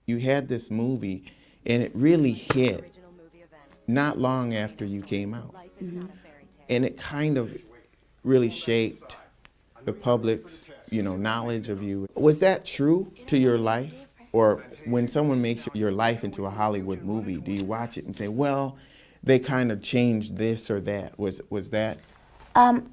You had this movie, and it really hit not long after you came out. And it kind of really shaped the public's, knowledge of you. Was that true to your life? Or when someone makes your life into a Hollywood movie, do you watch it and say, well, they kind of changed this or that? Was that?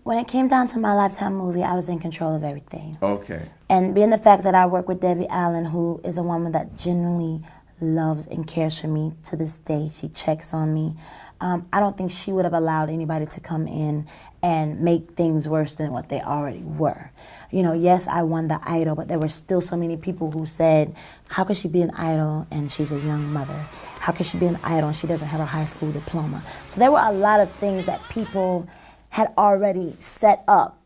When it came down to my Lifetime movie, I was in control of everything. Okay. And being the fact that I work with Debbie Allen, who is a woman that genuinely loves and cares for me to this day, she checks on me. I don't think she would have allowed anybody to come in and make things worse than what they already were. Yes, I won the Idol, but there were still so many people who said, how could she be an idol and she's a young mother? How could she be an idol and she doesn't have a high school diploma? So there were a lot of things that people had already set up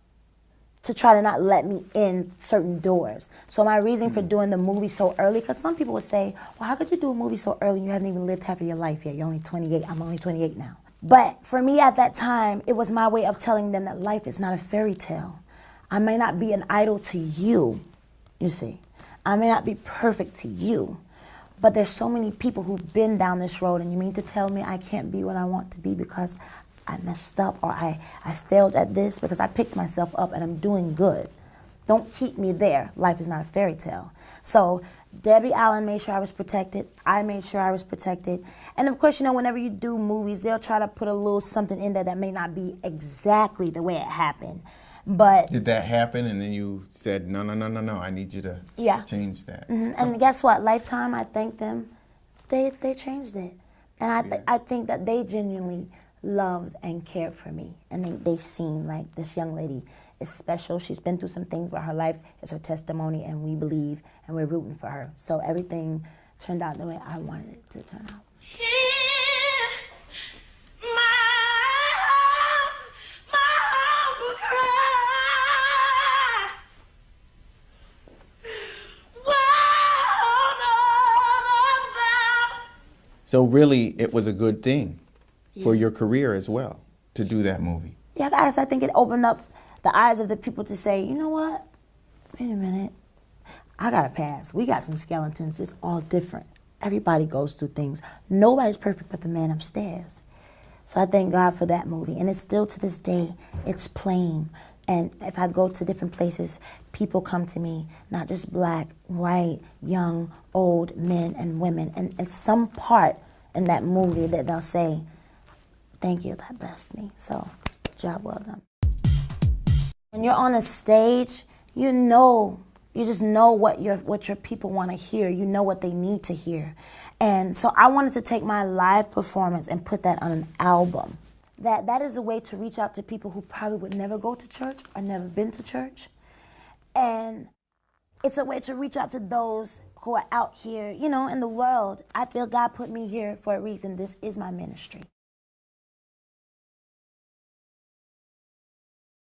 to try to not let me in certain doors. So my reason for doing the movie so early, because some people would say, well, how could you do a movie so early and you haven't even lived half of your life yet? You're only 28, I'm only 28 now. But for me at that time, it was my way of telling them that life is not a fairy tale. I may not be an idol to you, you see. I may not be perfect to you, but there's so many people who've been down this road, and you mean to tell me I can't be what I want to be because I messed up or I failed at this, because I picked myself up and I'm doing good. Don't keep me there. Life is not a fairy tale. So Debbie Allen made sure I was protected. I made sure I was protected. And of course, whenever you do movies, they'll try to put a little something in there that may not be exactly the way it happened. But did that happen and then you said, no, I need you to change that? And guess what? Lifetime, I thank them. They changed it. And I think that they genuinely loved and cared for me. And they seen, like, this young lady is special. She's been through some things, but her life is her testimony, and we believe, and we're rooting for her. So everything turned out the way I wanted it to turn out. So really, it was a good thing for your career as well to do that movie. Yeah, guys, I think it opened up the eyes of the people to say, you know what? Wait a minute. I got a pass. We got some skeletons, just all different. Everybody goes through things. Nobody's perfect but the man upstairs. So I thank God for that movie. And it's still to this day, it's playing. And if I go to different places, people come to me, not just black, white, young, old, men and women. And some part in that movie that they'll say, thank you, that blessed me. So, job well done. When you're on a stage, you just know what your people want to hear. You know what they need to hear. And so I wanted to take my live performance and put that on an album. That is a way to reach out to people who probably would never go to church or never been to church. And it's a way to reach out to those who are out here, in the world. I feel God put me here for a reason. This is my ministry.